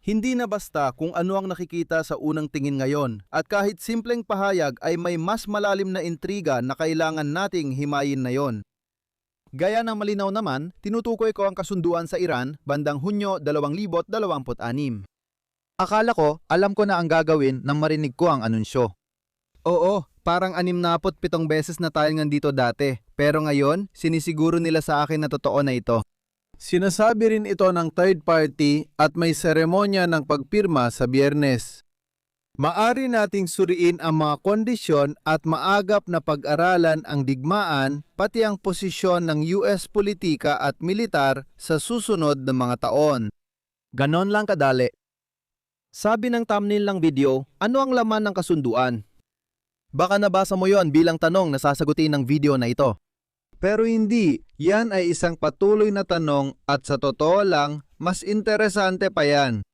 Hindi na basta kung ano ang nakikita sa unang tingin ngayon at kahit simpleng pahayag ay may mas malalim na intriga na kailangan nating himayin na yon. Gaya ng malinaw naman, tinutukoy ko ang kasunduan sa Iran bandang Hunyo 2026. Akala ko, alam ko na ang gagawin nang marinig ko ang anunsyo. Oo, parang 67 beses na tayo nandito dati, pero ngayon sinisiguro nila sa akin na totoo na ito. Sinasabi rin ito ng third party at may seremonya ng pagpirma sa Biyernes. Maari nating suriin ang mga kondisyon at maagap na pag-aralan ang digmaan pati ang posisyon ng US politika at militar sa susunod na mga taon. Ganon lang kadali. Sabi ng thumbnail ng video, ano ang laman ng kasunduan? Baka nabasa mo yon bilang tanong na sasagutin ng video na ito. Pero hindi, yan ay isang patuloy na tanong at sa totoo lang, mas interesante pa yan.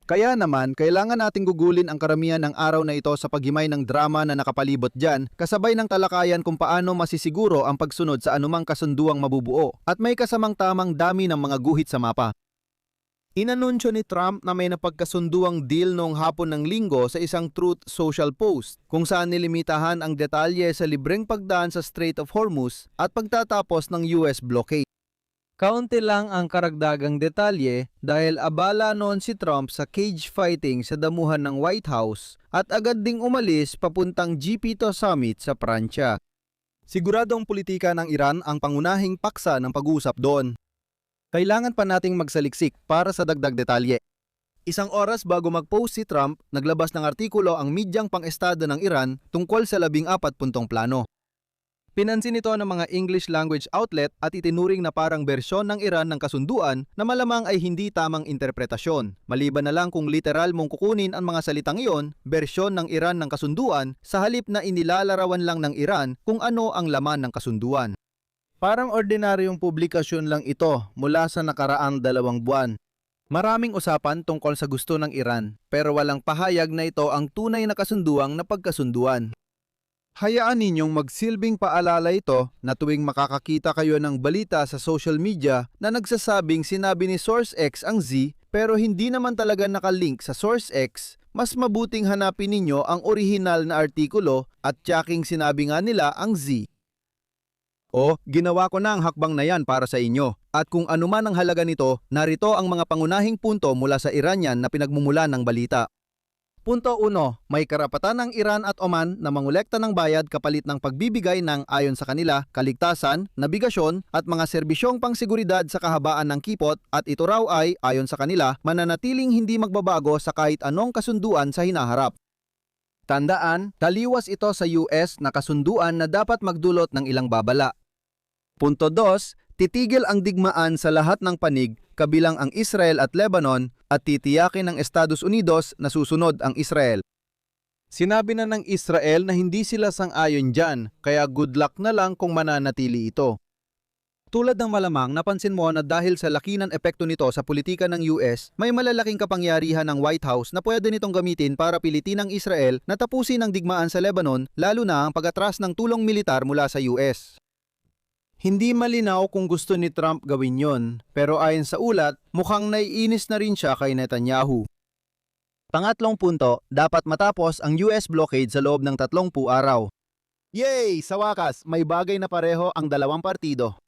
Kaya naman, kailangan nating gugulin ang karamihan ng araw na ito sa paghimay ng drama na nakapalibot dyan, kasabay ng talakayan kung paano masisiguro ang pagsunod sa anumang kasunduang mabubuo, at may kasamang tamang dami ng mga guhit sa mapa. Inanunsyo ni Trump na may napagkasunduang deal noong hapon ng Linggo sa isang Truth Social post kung saan nilimitahan ang detalye sa libreng pagdaan sa Strait of Hormuz at pagtatapos ng US blockade. Kaunti lang ang karagdagang detalye dahil abala noon si Trump sa cage fighting sa damuhan ng White House at agad ding umalis papuntang G7 Summit sa Pransya. Siguradong politika ng Iran ang pangunahing paksa ng pag-uusap doon. Kailangan pa nating magsaliksik para sa dagdag detalye. Isang oras bago mag-post si Trump, naglabas ng artikulo ang medyang pang-estado ng Iran tungkol sa 14 puntong plano. Pinansin ito ng mga English language outlet at itinuring na parang bersyon ng Iran ng kasunduan na malamang ay hindi tamang interpretasyon. Maliban na lang kung literal mong kukunin ang mga salitang iyon, bersyon ng Iran ng kasunduan sa halip na inilalarawan lang ng Iran kung ano ang laman ng kasunduan. Parang ordinaryong publikasyon lang ito mula sa nakaraang 2 buwan. Maraming usapan tungkol sa gusto ng Iran, pero walang pahayag na ito ang tunay na kasunduang napagkasunduan. Hayaan ninyong magsilbing paalala ito na tuwing makakakita kayo ng balita sa social media na nagsasabing sinabi ni Source X ang Z pero hindi naman talaga nakalink sa Source X, mas mabuting hanapin ninyo ang orihinal na artikulo at tsaking sinabi nga nila ang Z. O, ginawa ko na ang hakbang na yan para sa inyo. At kung anuman ang halaga nito, narito ang mga pangunahing punto mula sa Iranian na pinagmumulan ng balita. Punto 1. May karapatan ang Iran at Oman na mangolekta ng bayad kapalit ng pagbibigay ng ayon sa kanila, kaligtasan, nabigasyon at mga serbisyong pangsiguridad sa kahabaan ng kipot at ito raw ay, ayon sa kanila, mananatiling hindi magbabago sa kahit anong kasunduan sa hinaharap. Tandaan, taliwas ito sa US na kasunduan na dapat magdulot ng ilang babala. Punto 2, titigil ang digmaan sa lahat ng panig kabilang ang Israel at Lebanon at titiyakin ng Estados Unidos na susunod ang Israel. Sinabi na ng Israel na hindi sila sang-ayon dyan, kaya good luck na lang kung mananatili ito. Tulad ng malamang, napansin mo na dahil sa laki ng epekto nito sa politika ng US, may malalaking kapangyarihan ng White House na pwede nitong gamitin para pilitin ang Israel na tapusin ang digmaan sa Lebanon lalo na ang pag-atras ng tulong militar mula sa US. Hindi malinaw kung gusto ni Trump gawin yon, pero ayon sa ulat, mukhang naiinis na rin siya kay Netanyahu. Pangatlong punto, dapat matapos ang US blockade sa loob ng 30 araw. Yay! Sa wakas, may bagay na pareho ang dalawang partido.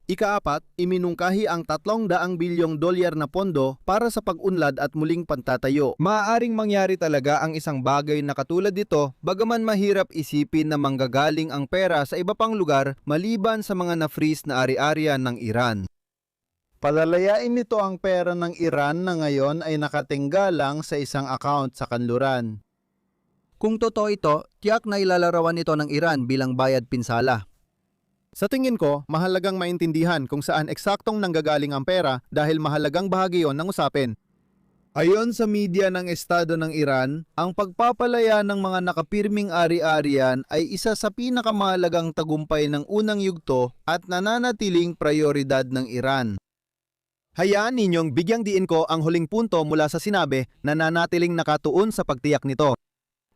Ikaapat, iminungkahi ang $300 bilyong na pondo para sa pag-unlad at muling pagtatayo. Maaaring mangyari talaga ang isang bagay na katulad dito, bagaman mahirap isipin na manggagaling ang pera sa iba pang lugar maliban sa mga na-freeze na ari-arian ng Iran. Palalayain nito ang pera ng Iran na ngayon ay nakatingga lang sa isang account sa kanluran. Kung totoo ito, tiyak na ilalarawan ito ng Iran bilang bayad pinsala. Sa tingin ko, mahalagang maintindihan kung saan eksaktong nanggagaling ang pera dahil mahalagang bahagi yon ng usapin. Ayon sa media ng Estado ng Iran, ang pagpapalaya ng mga nakapirming ari-arian ay isa sa pinakamahalagang tagumpay ng unang yugto at nananatiling prioridad ng Iran. Hayaan ninyong bigyang diin ko ang huling punto mula sa sinabi na nanatiling nakatuon sa pagtiyak nito.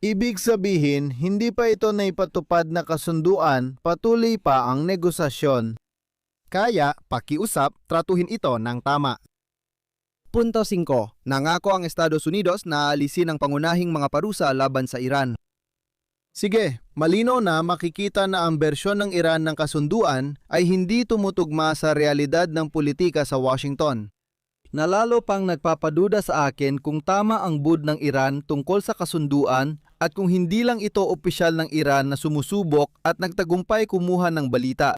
Ibig sabihin, hindi pa ito naipatupad na kasunduan, patuloy pa ang negosasyon. Kaya, pakiusap, tratuhin ito ng tama. Punto 5. Nangako ang Estados Unidos na alisin ang pangunahing mga parusa laban sa Iran. Sige, malinaw na makikita na ang bersyon ng Iran ng kasunduan ay hindi tumutugma sa realidad ng politika sa Washington. Nalalo pang nagpapaduda sa akin kung tama ang bud ng Iran tungkol sa kasunduan at kung hindi lang ito opisyal ng Iran na sumusubok at nagtagumpay kumuha ng balita.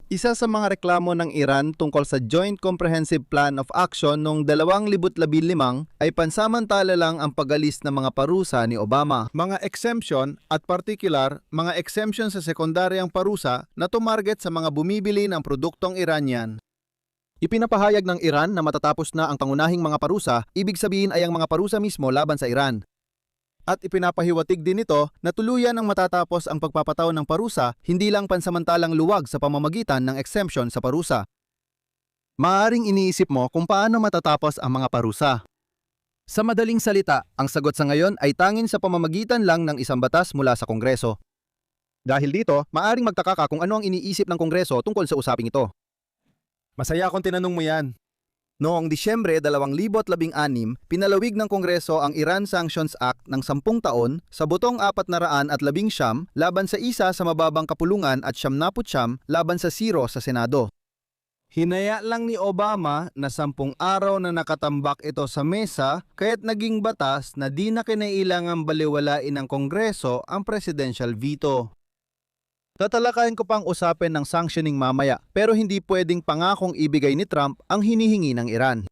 Isa sa mga reklamo ng Iran tungkol sa Joint Comprehensive Plan of Action noong 2015 ay pansamantala lang ang pag-alis ng mga parusa ni Obama. Mga exemption at particular, mga exemption sa sekundaryang parusa na tumarget sa mga bumibili ng produktong Iranian. Ipinapahayag ng Iran na matatapos na ang pangunahing mga parusa, ibig sabihin ay ang mga parusa mismo laban sa Iran. At ipinapahiwatig din ito na tuluyan ang matatapos ang pagpapataw ng parusa, hindi lang pansamantalang luwag sa pamamagitan ng exemption sa parusa. Maaring iniisip mo kung paano matatapos ang mga parusa. Sa madaling salita, ang sagot sa ngayon ay tanging sa pamamagitan lang ng isang batas mula sa Kongreso. Dahil dito, maaring magtaka ka kung ano ang iniisip ng Kongreso tungkol sa usaping ito. Masaya akong tinanong mo yan. Noong Disyembre 2016, pinalawig ng Kongreso ang Iran Sanctions Act ng 10 taon sa botong 419 laban sa isa sa mababang kapulungan at 79 laban sa 0 sa Senado. Hinaya lang ni Obama na 10 araw na nakatambak ito sa mesa kaya't naging batas na di na kinailangang baliwalain ng Kongreso ang presidential veto. Tatalakayin ko pang usapin ng sanctioning mamaya pero hindi pwedeng pangakong ibigay ni Trump ang hinihingi ng Iran.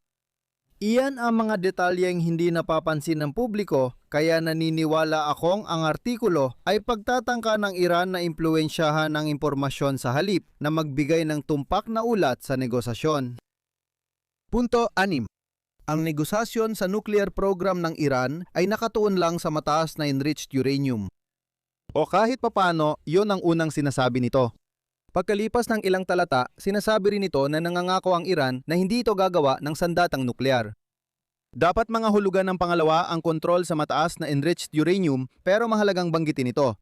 Iyan ang mga detalyeng hindi napapansin ng publiko kaya naniniwala akong ang artikulo ay pagtatangka ng Iran na impluwensyahan ng impormasyon sa halip na magbigay ng tumpak na ulat sa negosasyon. Punto 6. Ang negosasyon sa nuclear program ng Iran ay nakatuon lang sa mataas na enriched uranium. O kahit papano, yon ang unang sinasabi nito. Pagkalipas ng ilang talata, sinasabi rin ito na nangangako ang Iran na hindi ito gagawa ng sandatang nuklear. Dapat mga hulugan ng pangalawa ang kontrol sa mataas na enriched uranium pero mahalagang banggitin ito.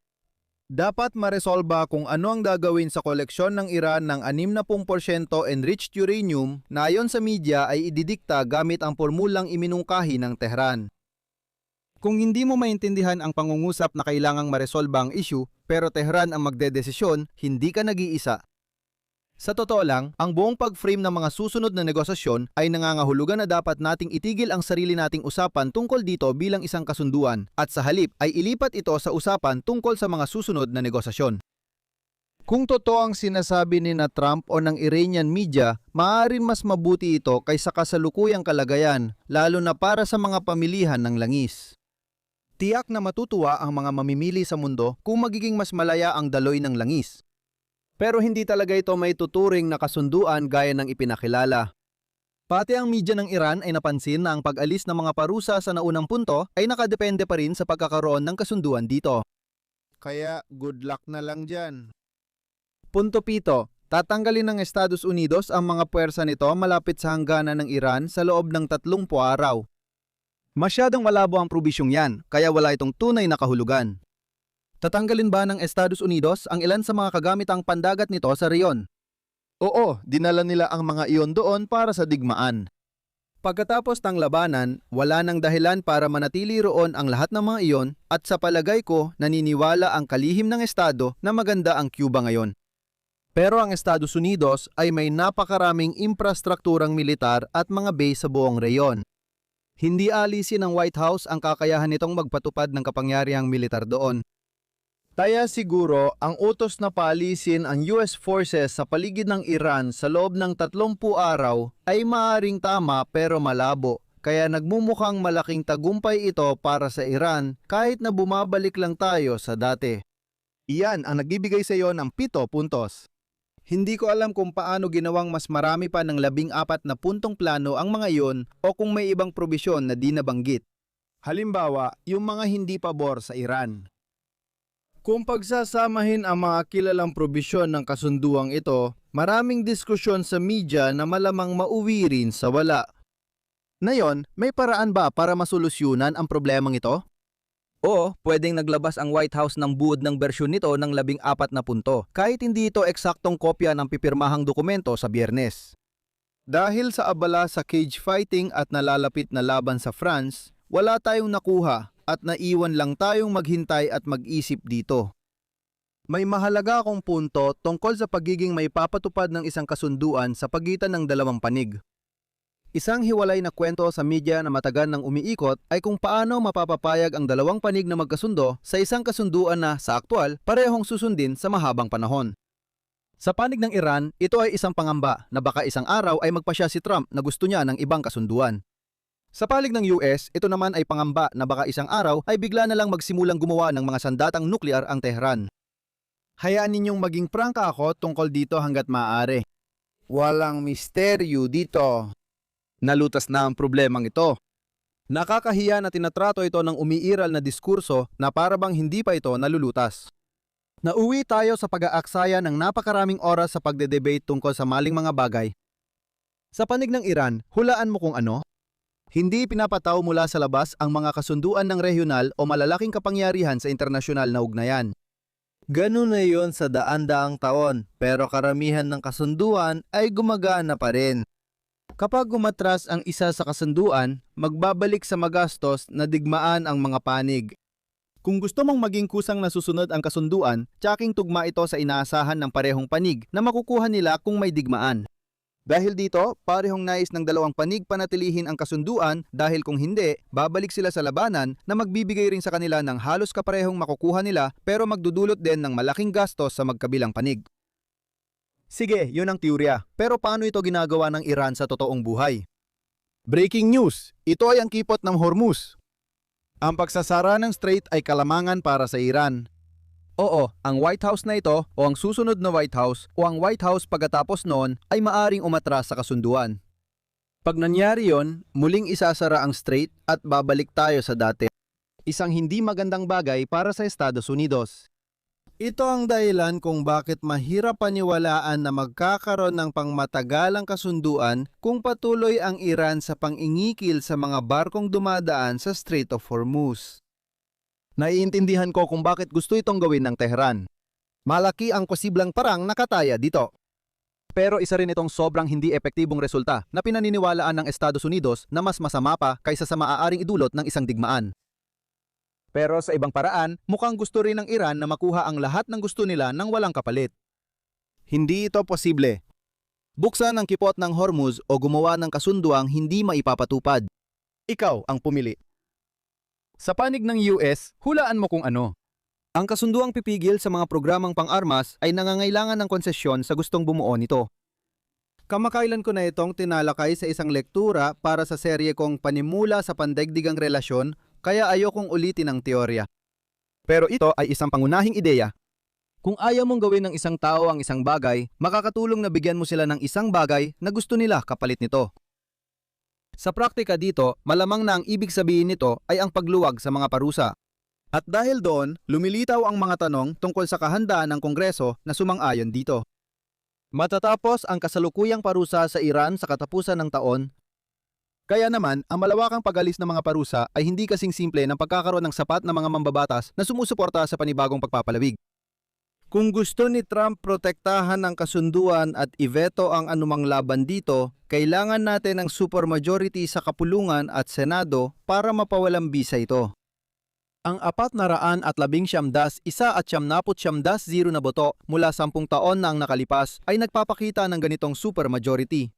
Dapat maresolba kung ano ang gagawin sa koleksyon ng Iran ng 60% enriched uranium na ayon sa media ay ididikta gamit ang formulang iminungkahi ng Tehran. Kung hindi mo maintindihan ang pangungusap na kailangang maresolba ang issue, pero Tehran ang magdedesisyon, hindi ka nag-iisa. Sa totoo lang, ang buong pag-frame ng mga susunod na negosasyon ay nangangahulugan na dapat nating itigil ang sarili nating usapan tungkol dito bilang isang kasunduan, at sa halip ay ilipat ito sa usapan tungkol sa mga susunod na negosasyon. Kung totoo ang sinasabi ni na Trump o ng Iranian media, maaaring mas mabuti ito kaysa kasalukuyang kalagayan, lalo na para sa mga pamilihan ng langis. Tiyak na matutuwa ang mga mamimili sa mundo kung magiging mas malaya ang daloy ng langis. Pero hindi talaga ito may tuturing na kasunduan gaya ng ipinakilala. Pati ang media ng Iran ay napansin na ang pag-alis ng mga parusa sa naunang punto ay nakadepende pa rin sa pagkakaroon ng kasunduan dito. Kaya good luck na lang dyan. Punto 7. Tatanggalin ng Estados Unidos ang mga puwersa nito malapit sa hangganan ng Iran sa loob ng 30 araw. Masyadong malabo ang probisyong yan, kaya wala itong tunay na kahulugan. Tatanggalin ba ng Estados Unidos ang ilan sa mga kagamitang pandagat nito sa reyon? Oo, dinala nila ang mga iyon doon para sa digmaan. Pagkatapos ng labanan, wala nang dahilan para manatili roon ang lahat ng mga iyon at sa palagay ko naniniwala ang kalihim ng Estado na maganda ang Cuba ngayon. Pero ang Estados Unidos ay may napakaraming infrastrukturang militar at mga base sa buong reyon. Hindi alisin ng White House ang kakayahan nitong magpatupad ng kapangyarihang militar doon. Kaya siguro ang utos na paalisin ang US forces sa paligid ng Iran sa loob ng 30 araw ay maaaring tama pero malabo. Kaya nagmumukhang malaking tagumpay ito para sa Iran kahit na bumabalik lang tayo sa dati. Iyan ang nagbibigay sa iyo ng 7 puntos. Hindi ko alam kung paano ginawang mas marami pa ng 14 na puntong plano ang mga iyon o kung may ibang probisyon na di nabanggit. Halimbawa, yung mga hindi pabor sa Iran. Kung pagsasamahin ang mga kilalang probisyon ng kasunduang ito, maraming diskusyon sa media na malamang mauwi rin sa wala. Ngayon, may paraan ba para masolusyunan ang problemang ito? O pwedeng naglabas ang White House ng buod ng bersyon nito ng 14 na punto, kahit hindi ito eksaktong kopya ng pipirmahang dokumento sa Biyernes. Dahil sa abala sa cage fighting at nalalapit na laban sa France, wala tayong nakuha at naiwan lang tayong maghintay at mag-isip dito. May mahalaga akong punto tungkol sa pagiging may papatupad ng isang kasunduan sa pagitan ng dalawang panig. Isang hiwalay na kwento sa media na matagal nang umiikot ay kung paano mapapapayag ang dalawang panig na magkasundo sa isang kasunduan na sa aktwal parehong susundin sa mahabang panahon. Sa panig ng Iran, ito ay isang pangamba na baka isang araw ay magpasya si Trump na gusto niya ng ibang kasunduan. Sa panig ng US, ito naman ay pangamba na baka isang araw ay bigla na lang magsimulang gumawa ng mga sandatang nuklear ang Tehran. Hayaan ninyong maging prangka ako tungkol dito hanggat maaari. Walang misteryo dito. Nalutas na ang problemang ito. Nakakahiya na tinatrato ito ng umiiral na diskurso na para bang hindi pa ito nalulutas. Nauwi tayo sa pag-aaksaya ng napakaraming oras sa pagde-debate tungkol sa maling mga bagay. Sa panig ng Iran, hulaan mo kung ano? Hindi pinapataw mula sa labas ang mga kasunduan ng regional o malalaking kapangyarihan sa internasyonal na ugnayan. Ganun na yon sa daan-daang taon, pero karamihan ng kasunduan ay gumagana pa rin. Kapag gumatras ang isa sa kasunduan, magbabalik sa magastos na digmaan ang mga panig. Kung gusto mong maging kusang nasusunod ang kasunduan, tiyaking tugma ito sa inaasahan ng parehong panig na makukuha nila kung may digmaan. Dahil dito, parehong nais ng dalawang panig panatilihin ang kasunduan dahil kung hindi, babalik sila sa labanan na magbibigay rin sa kanila ng halos kaparehong makukuha nila pero magdudulot din ng malaking gastos sa magkabilang panig. Sige, yun ang teorya. Pero paano ito ginagawa ng Iran sa totoong buhay? Breaking news! Ito ay ang kipot ng Hormuz. Ang pagsasara ng strait ay kalamangan para sa Iran. Oo, ang White House na ito o ang susunod na White House o ang White House pagkatapos noon ay maaring umatras sa kasunduan. Pag nangyari yon, muling isasara ang strait at babalik tayo sa dati. Isang hindi magandang bagay para sa Estados Unidos. Ito ang dahilan kung bakit mahirap paniwalaan na magkakaroon ng pangmatagalang kasunduan kung patuloy ang Iran sa pang-ingikil sa mga barkong dumadaan sa Strait of Hormuz. Naiintindihan ko kung bakit gusto itong gawin ng Tehran. Malaki ang posibleng parang nakataya dito. Pero isa rin itong sobrang hindi epektibong resulta na pinaniniwalaan ng Estados Unidos na mas masama pa kaysa sa maaaring idulot ng isang digmaan. Pero sa ibang paraan, mukhang gusto rin ng Iran na makuha ang lahat ng gusto nila nang walang kapalit. Hindi ito posible. Buksan ang kipot ng Hormuz o gumawa ng kasunduang hindi maipapatupad. Ikaw ang pumili. Sa panig ng US, hulaan mo kung ano. Ang kasunduang pipigil sa mga programang pang-armas ay nangangailangan ng konsesyon sa gustong bumuo nito. Kamakailan ko na itong tinalakay sa isang lektura para sa serye kong Panimula sa Pandaigdigang Relasyon, kaya ayokong ulitin ang teorya. Pero ito ay isang pangunahing ideya. Kung ayaw mong gawin ng isang tao ang isang bagay, makakatulong na bigyan mo sila ng isang bagay na gusto nila kapalit nito. Sa praktika dito, malamang na ang ibig sabihin nito ay ang pagluwag sa mga parusa. At dahil doon, lumilitaw ang mga tanong tungkol sa kahandaan ng Kongreso na sumang-ayon dito. Matatapos ang kasalukuyang parusa sa Iran sa katapusan ng taon. Kaya naman, ang malawakang pag-alis ng mga parusa ay hindi kasing simple ng pagkakaroon ng sapat na mga mambabatas na sumusuporta sa panibagong pagpapalawig. Kung gusto ni Trump protektahan ang kasunduan at iveto ang anumang laban dito, kailangan natin ng supermajority sa kapulungan at Senado para mapawalang bisa ito. Ang 419 at 79 na boto mula 10 taon na ang nakalipas ay nagpapakita ng ganitong supermajority.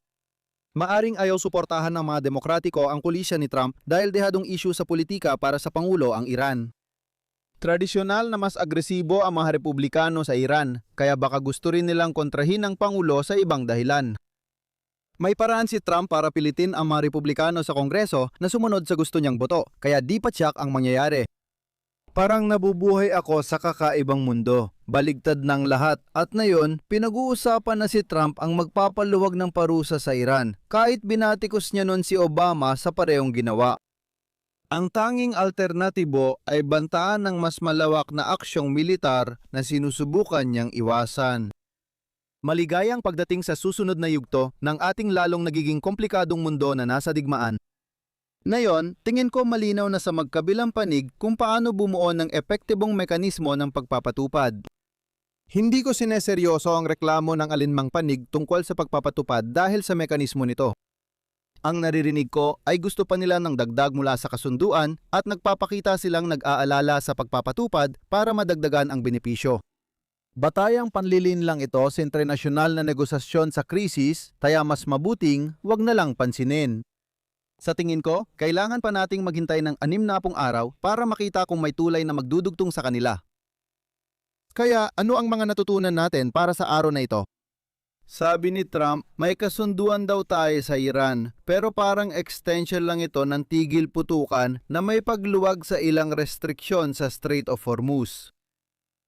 Maaring ayaw suportahan ng mga demokratiko ang pulisya ni Trump dahil dehadong issue sa politika para sa Pangulo ang Iran. Tradisyonal na mas agresibo ang mga Republikano sa Iran, kaya baka gusto rin nilang kontrahin ang Pangulo sa ibang dahilan. May paraan si Trump para pilitin ang mga Republikano sa Kongreso na sumunod sa gusto niyang boto, kaya di pa tiyak ang mangyayari. Parang nabubuhay ako sa kakaibang mundo. Baligtad ng lahat at ngayon, pinag-uusapan na si Trump ang magpapaluwag ng parusa sa Iran kahit binatikos niya nun si Obama sa parehong ginawa. Ang tanging alternatibo ay bantaan ng mas malawak na aksyong militar na sinusubukan niyang iwasan. Maligayang pagdating sa susunod na yugto ng ating lalong nagiging komplikadong mundo na nasa digmaan. Ngayon, tingin ko malinaw na sa magkabilang panig kung paano bumuo ng epektibong mekanismo ng pagpapatupad. Hindi ko sineseryoso ang reklamo ng alinmang panig tungkol sa pagpapatupad dahil sa mekanismo nito. Ang naririnig ko ay gusto pa nila ng dagdag mula sa kasunduan at nagpapakita silang nag-aalala sa pagpapatupad para madagdagan ang benepisyo. Batayang panlilin lang ito sa internasyonal na negosasyon sa krisis, kaya mas mabuting wag na lang pansinin. Sa tingin ko, kailangan pa nating maghintay ng 60 araw para makita kung may tulay na magdudugtong sa kanila. Kaya ano ang mga natutunan natin para sa araw na ito? Sabi ni Trump, may kasunduan daw tayo sa Iran, pero parang extension lang ito ng tigil putukan na may pagluwag sa ilang restriksyon sa Strait of Hormuz.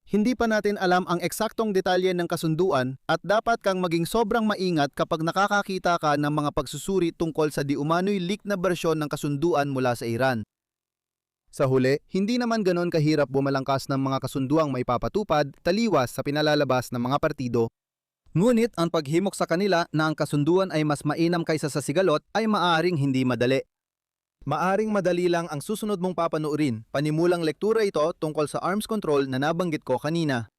Hindi pa natin alam ang eksaktong detalye ng kasunduan at dapat kang maging sobrang maingat kapag nakakakita ka ng mga pagsusuri tungkol sa di umano'y leak na bersyon ng kasunduan mula sa Iran. Sa huli, hindi naman ganon kahirap bumalangkas ng mga kasunduang maipapatupad taliwas sa pinalalabas ng mga partido. Ngunit ang paghimok sa kanila na ang kasunduan ay mas mainam kaysa sa sigalot ay maaring hindi madali. Maaring madali lang ang susunod mong papanoorin. Panimulang lektura ito tungkol sa arms control na nabanggit ko kanina.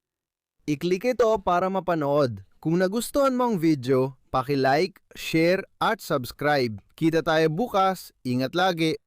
I-click ito para mapanood. Kung nagustuhan mo ang video, paki-like, share at subscribe. Kita tayo bukas. Ingat lagi.